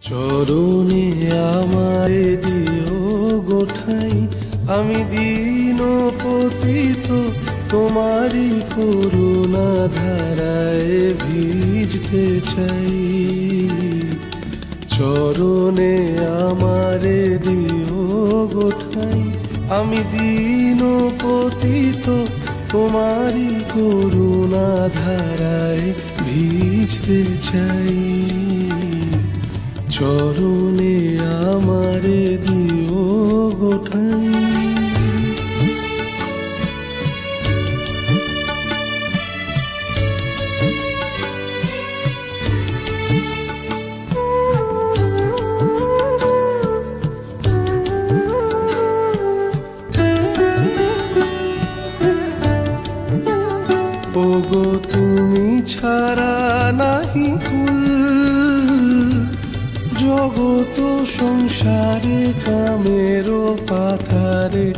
চরণে আমায় দিও গোঠাই, আমি দীন পতিত তোমারি করুণা ধারায় ভিজতে চাই। চরণে আমারে দিও গোঠাই, আমি দীন পতিত তোমারি করুণা ধারায় ভিজতে চাই। চরণে আমারে দিও গোঠাই। ওগো তুমি ছাড়া নাহি কুল, জগত সংসারে কামের পাথারে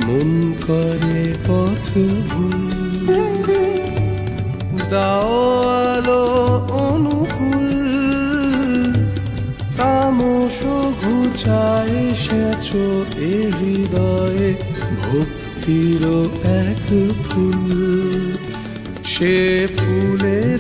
মন করে পথ ভুল। দাও আলো অনুকূল, তামস ঘুচায় সেচ এ হৃদয়ে ভক্তির এক ফুল। সে ফুলের